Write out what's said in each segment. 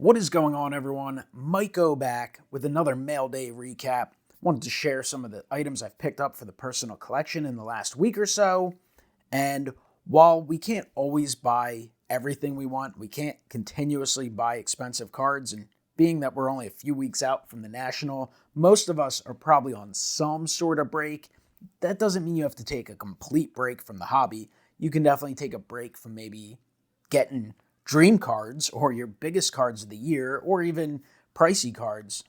What is going on, everyone? MikeO back with another mail day recap. Wanted to share some of the items I've picked up for the personal collection in the last week or so. And while we can't always buy everything we want, we can't continuously buy expensive cards. And being that we're only a few weeks out from the National, most of us are probably on some sort of break. That doesn't mean you have to take a complete break from the hobby. You can definitely take a break from maybe getting dream cards or your biggest cards of the year or even pricey cards,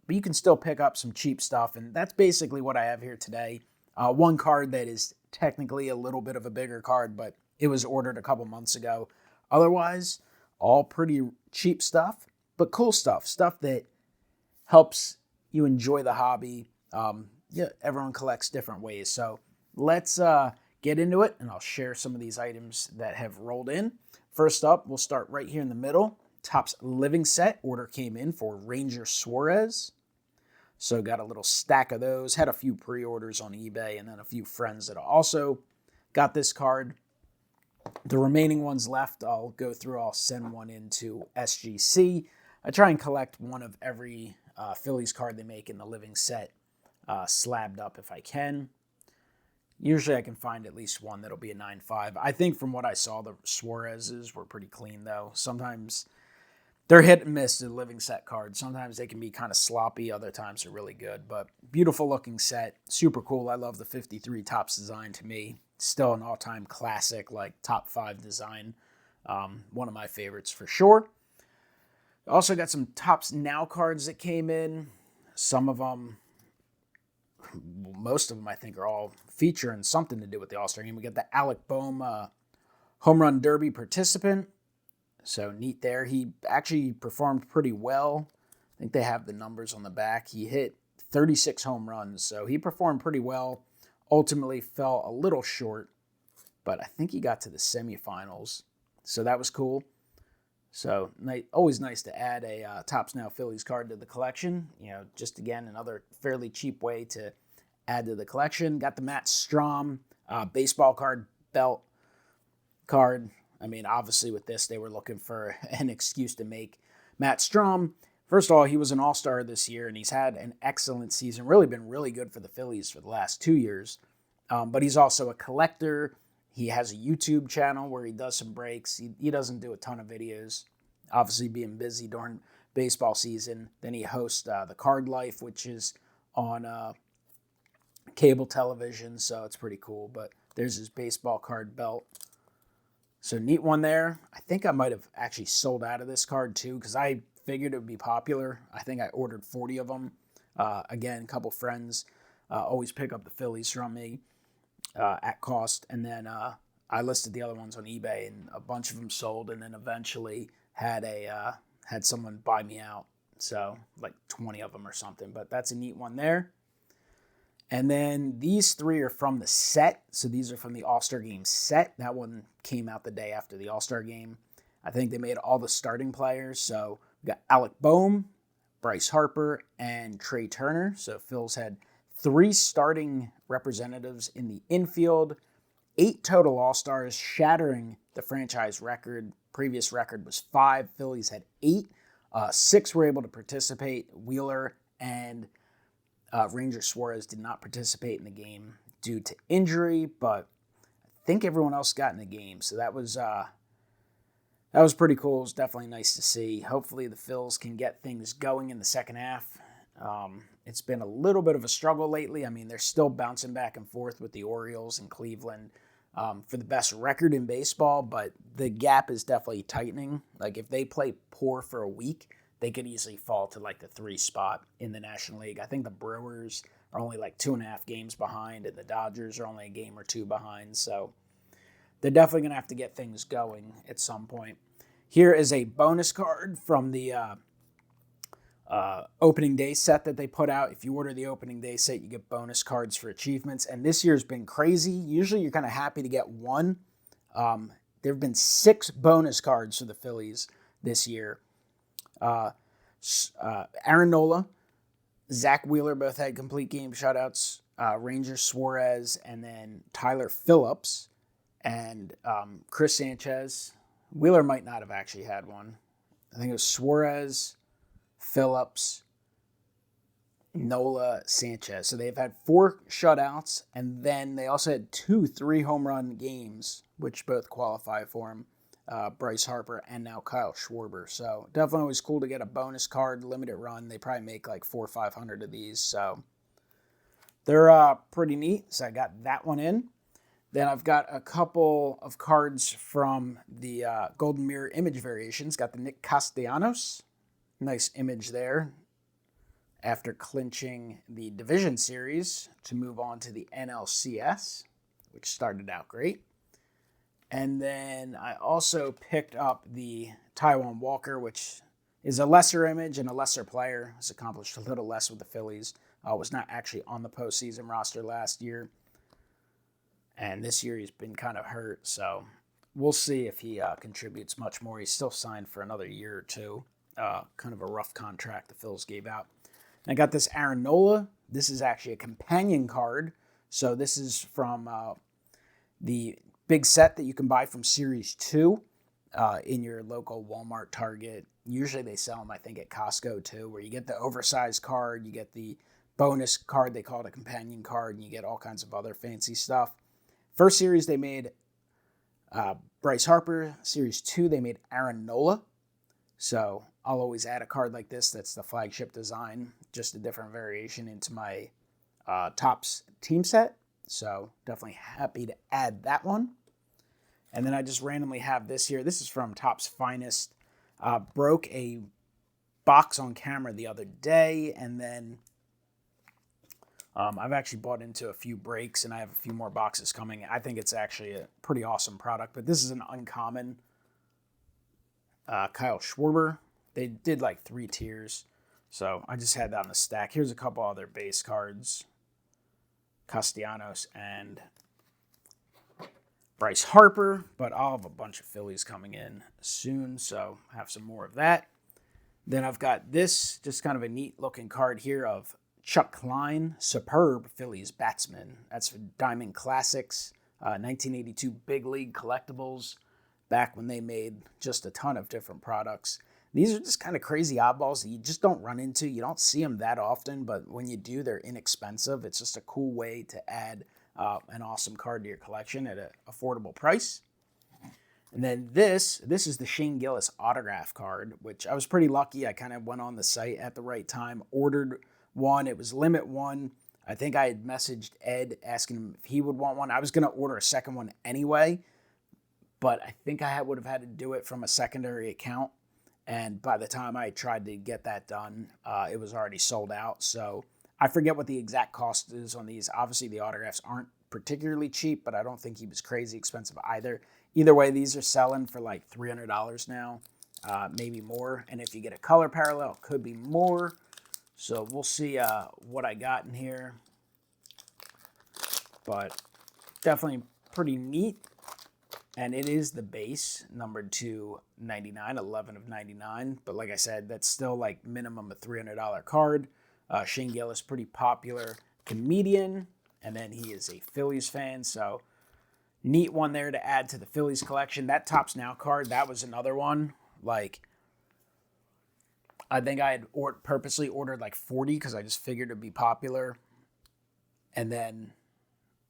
but you can still pick up some cheap stuff, and that's basically what I have here today. One card that is technically a little bit of a bigger card, but it was ordered a couple months ago. Otherwise, all pretty cheap stuff, but cool stuff that helps you enjoy the hobby. Everyone collects different ways, so let's get into it, and I'll share some of these items that have rolled in. First up, we'll start right here in the middle. Topps Living Set order came in for Ranger Suarez. So got a little stack of those. Had a few pre-orders on eBay and then a few friends that also got this card. The remaining ones left, I'll go through. I'll send one into SGC. I try and collect one of every Phillies card they make in the Living Set slabbed up if I can. Usually I can find at least one that'll be a 9.5. I think from what I saw, the Suarez's were pretty clean, though. Sometimes they're hit and miss, the Living Set cards. Sometimes they can be kind of sloppy. Other times they're really good. But beautiful looking set. Super cool. I love the 53 Topps design to me. Still an all-time classic, like top 5 design. One of my favorites for sure. Also got some Topps Now cards that came in. Some of them, most of them, I think, are all featuring something to do with the All-Star game. We got the Alec Bohm Home Run Derby participant. So neat there. He actually performed pretty well. I think they have the numbers on the back. He hit 36 home runs, so he performed pretty well. Ultimately fell a little short, but I think he got to the semifinals. So that was cool. So always nice to add a Topps Now Phillies card to the collection. Just again, another fairly cheap way to add to the collection. Got the Matt Strahm baseball card belt card. I mean, obviously with this, they were looking for an excuse to make Matt Strahm. First of all, he was an all-star this year, and he's had an excellent season. Really been really good for the Phillies for the last 2 years. But he's also a collector. He has a YouTube channel where he does some breaks. He doesn't do a ton of videos, obviously being busy during baseball season. Then he hosts The Card Life, which is on cable television, so it's pretty cool. But there's his baseball card belt. So neat one there. I think I might have actually sold out of this card too because I figured it would be popular. I think I ordered 40 of them. Again, a couple friends always pick up the Phillies from me at cost. And then I listed the other ones on eBay, and a bunch of them sold, and then eventually had someone buy me out. So like 20 of them or something. But that's a neat one there. And then these 3 are from the set. So these are from the All-Star Game set. That one came out the day after the All-Star Game. I think they made all the starting players. So we got Alec Bohm, Bryce Harper, and Trey Turner. So Phil's had 3 starting representatives in the infield, 8 total All-Stars, shattering the franchise record. Previous record was 5. Phillies had 8. 6 were able to participate. Wheeler and Ranger Suarez did not participate in the game due to injury, but I think everyone else got in the game. So that was pretty cool. It was definitely nice to see. Hopefully the Phils can get things going in the second half. It's been a little bit of a struggle lately. I mean, they're still bouncing back and forth with the Orioles and Cleveland for the best record in baseball, but the gap is definitely tightening. Like if they play poor for a week, they could easily fall to like the 3 spot in the National League. I think the Brewers are only like 2.5 games behind, and the Dodgers are only a game or 2 behind. So they're definitely going to have to get things going at some point. Here is a bonus card from the opening day set that they put out. If you order the opening day set, you get bonus cards for achievements. And this year's been crazy. Usually you're kind of happy to get one. There have been 6 bonus cards for the Phillies this year. Aaron Nola, Zach Wheeler both had complete game shutouts. Ranger Suarez, and then Tyler Phillips and Chris Sanchez. Wheeler might not have actually had one. I think it was Suarez, Phillips, Nola, Sanchez. So they've had 4 shutouts, and then they also had 2 3-home run games, which both qualify for him. Bryce Harper and now Kyle Schwarber. So definitely always cool to get a bonus card, limited run. They probably make like 400 or 500 of these. So they're pretty neat. So I got that one in. Then I've got a couple of cards from the Golden Mirror image variations. Got the Nick Castellanos. Nice image there. After clinching the division series to move on to the NLCS, which started out great. And then I also picked up the Taijuan Walker, which is a lesser image and a lesser player. Has accomplished a little less with the Phillies. Was not actually on the postseason roster last year. And this year he's been kind of hurt, so we'll see if he contributes much more. He's still signed for another year or two. Kind of a rough contract the Phils gave out. And I got this Aaron Nola. This is actually a companion card. So this is from the big set that you can buy from Series 2 in your local Walmart, Target. Usually they sell them, I think, at Costco too, where you get the oversized card, you get the bonus card, they call it a companion card, and you get all kinds of other fancy stuff. First series, they made Bryce Harper. Series 2, they made Aaron Nola. So I'll always add a card like this that's the flagship design, just a different variation into my Topps team set. So definitely happy to add that one. And then I just randomly have this here. This is from Topps Finest. Broke a box on camera the other day, and then I've actually bought into a few breaks, and I have a few more boxes coming. I think it's actually a pretty awesome product, but this is an uncommon Kyle Schwarber. They did like 3 tiers, so I just had that on the stack. Here's a couple other base cards. Castellanos and Bryce Harper, but I'll have a bunch of Phillies coming in soon, so have some more of that. Then I've got this, just kind of a neat looking card here of Chuck Klein, superb Phillies batsman. That's for Diamond Classics, 1982 Big League Collectibles, back when they made just a ton of different products. These are just kind of crazy oddballs that you just don't run into. You don't see them that often, but when you do, they're inexpensive. It's just a cool way to add an awesome card to your collection at an affordable price. And then this is the Shane Gillis autograph card, which I was pretty lucky. I kind of went on the site at the right time, ordered one. It was limit 1. I think I had messaged Ed asking him if he would want one. I was going to order a second one anyway, but I think I would have had to do it from a secondary account. And by the time I tried to get that done, it was already sold out. So I forget what the exact cost is on these. Obviously, the autographs aren't particularly cheap, but I don't think he was crazy expensive either. Either way, these are selling for like $300 now, maybe more. And if you get a color parallel, it could be more. So we'll see what I got in here. But definitely pretty neat. And it is the base, numbered to 99, 11 of 99. But like I said, that's still like minimum a $300 card. Shane Gillis, pretty popular comedian. And then he is a Phillies fan. So neat one there to add to the Phillies collection. That Topps Now card, that was another one. Like, I think I had purposely ordered like 40 because I just figured it'd be popular. And then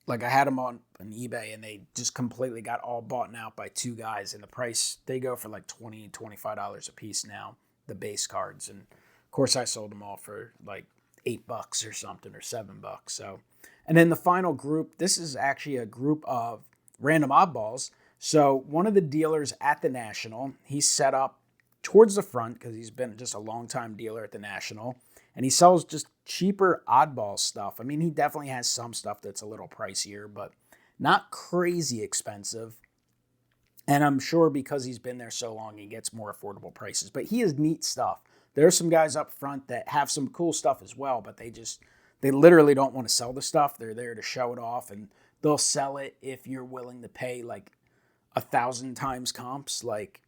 like I had them on eBay and they just completely got all bought out by 2 guys. And the price, they go for like $20, $25 a piece now, the base cards. And of course I sold them all for like $8 or something, or $7. So, and then the final group, this is actually a group of random oddballs. So one of the dealers at the National, he's set up towards the front because he's been just a long time dealer at the National. And he sells just cheaper oddball stuff. I mean, he definitely has some stuff that's a little pricier, but not crazy expensive. And I'm sure because he's been there so long, he gets more affordable prices. But he has neat stuff. There are some guys up front that have some cool stuff as well, but they literally don't want to sell the stuff. They're there to show it off, and they'll sell it if you're willing to pay like 1,000 times comps. Like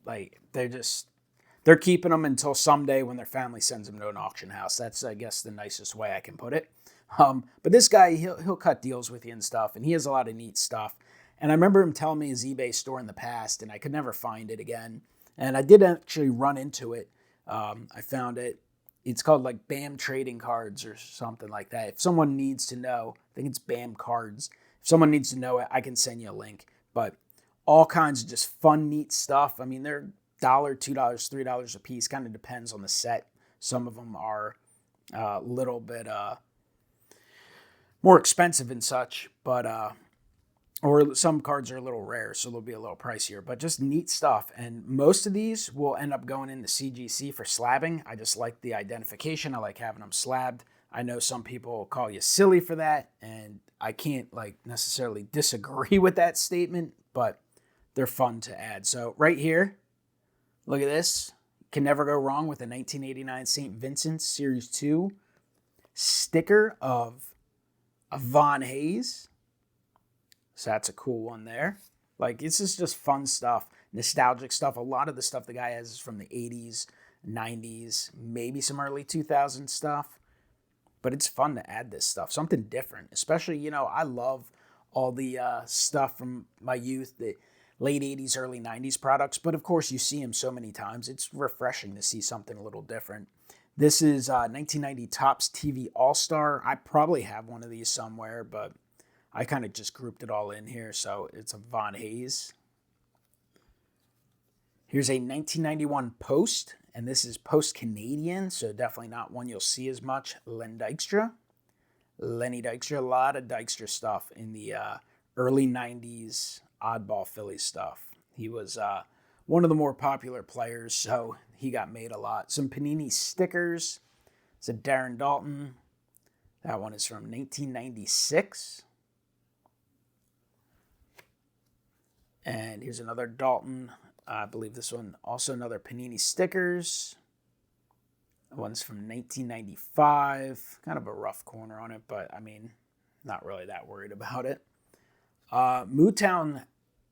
they're keeping them until someday when their family sends them to an auction house. That's, I guess, the nicest way I can put it. But this guy, he'll cut deals with you and stuff, and he has a lot of neat stuff. And I remember him telling me his eBay store in the past, and I could never find it again. And I did actually run into it. I found it. It's called like BAM Trading Cards or something like that. If someone needs to know, I think it's BAM Cards. If someone needs to know it, I can send you a link. But all kinds of just fun, neat stuff. I mean, they're $1, $2, $3 a piece. Kind of depends on the set. Some of them are a little bit more expensive and such, but or some cards are a little rare, so they'll be a little pricier, but just neat stuff. And most of these will end up going into CGC for slabbing. I just like the identification. I like having them slabbed. I know some people call you silly for that, and I can't like necessarily disagree with that statement, but they're fun to add. So right here, look at this. Can never go wrong with a 1989 St. Vincent's Series 2 sticker of Von Hayes. So that's a cool one there. Like, this is just fun stuff, nostalgic stuff. A lot of the stuff the guy has is from the 80s, 90s, maybe some early 2000s stuff. But it's fun to add this stuff, something different. Especially, you know, I love all the stuff from my youth, the late 80s, early 90s products. But of course, you see them so many times. It's refreshing to see something a little different. This is 1990 Topps TV All-Star. I probably have one of these somewhere, but I kind of just grouped it all in here. So it's a Von Hayes. Here's a 1991 Post, and this is Post Canadian, so definitely not one you'll see as much. Lenny Dykstra, a lot of Dykstra stuff in the early 90s oddball Phillies stuff. He was one of the more popular players, so he got made a lot. Some Panini stickers. It's a Darren Dalton. That one is from 1996. And here's another Dalton. I believe this one, also another Panini stickers. That one's from 1995. Kind of a rough corner on it, but I mean, not really that worried about it. Mootown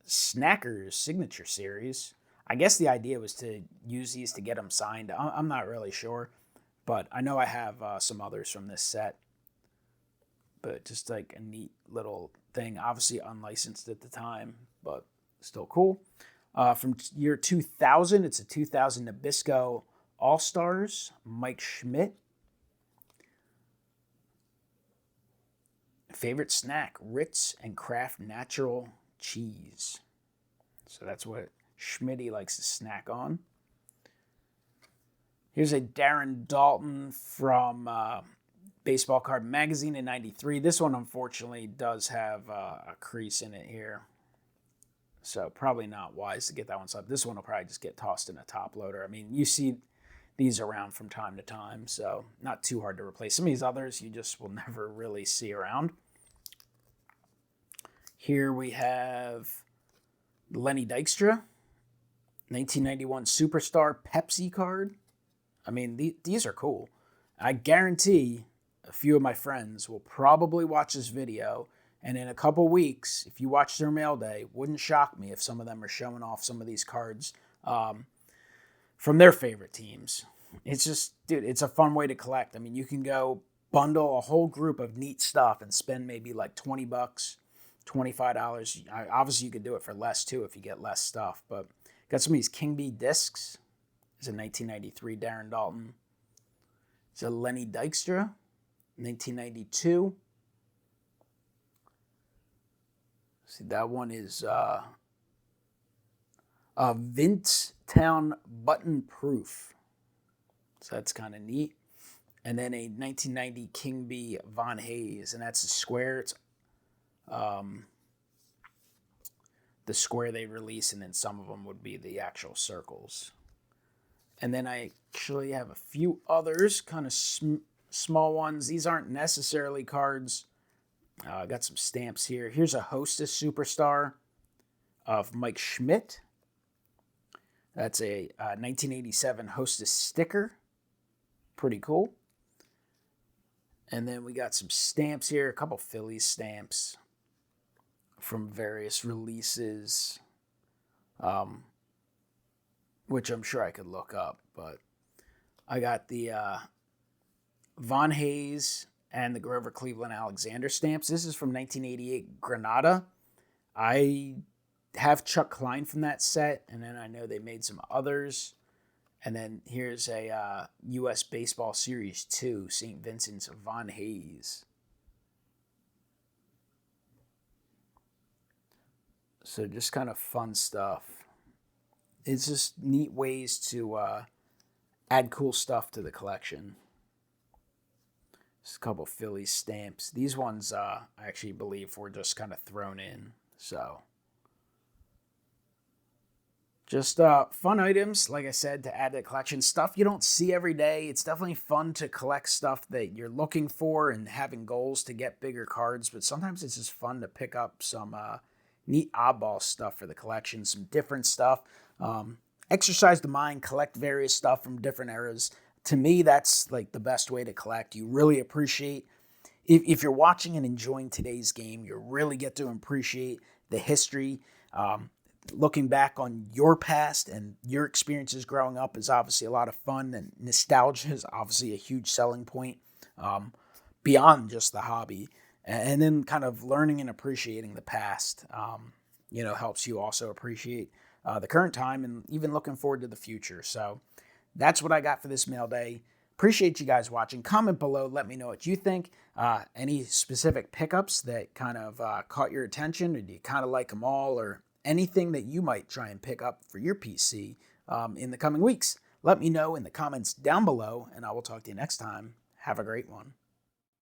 Snackers Signature Series. I guess the idea was to use these to get them signed. I'm not really sure, but I know I have some others from this set. But just like a neat little thing. Obviously unlicensed at the time, but still cool. From year 2000, it's a 2000 Nabisco All-Stars, Mike Schmidt. Favorite snack, Ritz and Kraft Natural Cheese. So that's what Schmitty likes to snack on. Here's a Darren Dalton from Baseball Card Magazine in 93. This one, unfortunately, does have a crease in it here. So probably not wise to get that one up. This one will probably just get tossed in a top loader. I mean, you see these around from time to time, so not too hard to replace. Some of these others you just will never really see around. Here we have Lenny Dykstra, 1991 Superstar Pepsi card. I mean, these are cool. I guarantee a few of my friends will probably watch this video, and in a couple weeks, if you watch their mail day, wouldn't shock me if some of them are showing off some of these cards from their favorite teams. It's just, dude, it's a fun way to collect. I mean, you can go bundle a whole group of neat stuff and spend maybe like $20, $25. Obviously, you could do it for less too if you get less stuff. But got some of these King Bee discs. It's a 1993 Darren Dalton. It's a Lenny Dykstra, 1992. See, that one is Vince Town Button Proof. So that's kind of neat. And then a 1990 King Bee Von Hayes, and that's a square. It's the square they release, and then some of them would be the actual circles. And then I actually have a few others, kind of small ones. These aren't necessarily cards. I got some stamps here. Here's a Hostess Superstar of Mike Schmidt. That's a 1987 Hostess sticker. Pretty cool. And then we got some stamps here, a couple Phillies stamps from various releases, which I'm sure I could look up. But I got the Von Hayes and the Grover Cleveland Alexander stamps. This is from 1988 Granada. I have Chuck Klein from that set, and then I know they made some others. And then here's a U.S. Baseball Series 2, St. Vincent's Von Hayes. So just kind of fun stuff. It's just neat ways to add cool stuff to the collection. Just a couple Phillies stamps. These ones I actually believe were just kind of thrown in. So just fun items, like I said, to add to the collection. Stuff you don't see every day. It's definitely fun to collect stuff that you're looking for and having goals to get bigger cards. But sometimes it's just fun to pick up some neat oddball stuff for the collection, some different stuff. Exercise the mind, collect various stuff from different eras. To me, that's like the best way to collect. You really appreciate, if you're watching and enjoying today's game, you really get to appreciate the history. Looking back on your past and your experiences growing up is obviously a lot of fun, and nostalgia is obviously a huge selling point beyond just the hobby. And then kind of learning and appreciating the past, helps you also appreciate the current time and even looking forward to the future. So that's what I got for this mail day. Appreciate you guys watching. Comment below. Let me know what you think. Any specific pickups that kind of caught your attention, or do you kind of like them all, or anything that you might try and pick up for your PC in the coming weeks? Let me know in the comments down below, and I will talk to you next time. Have a great one.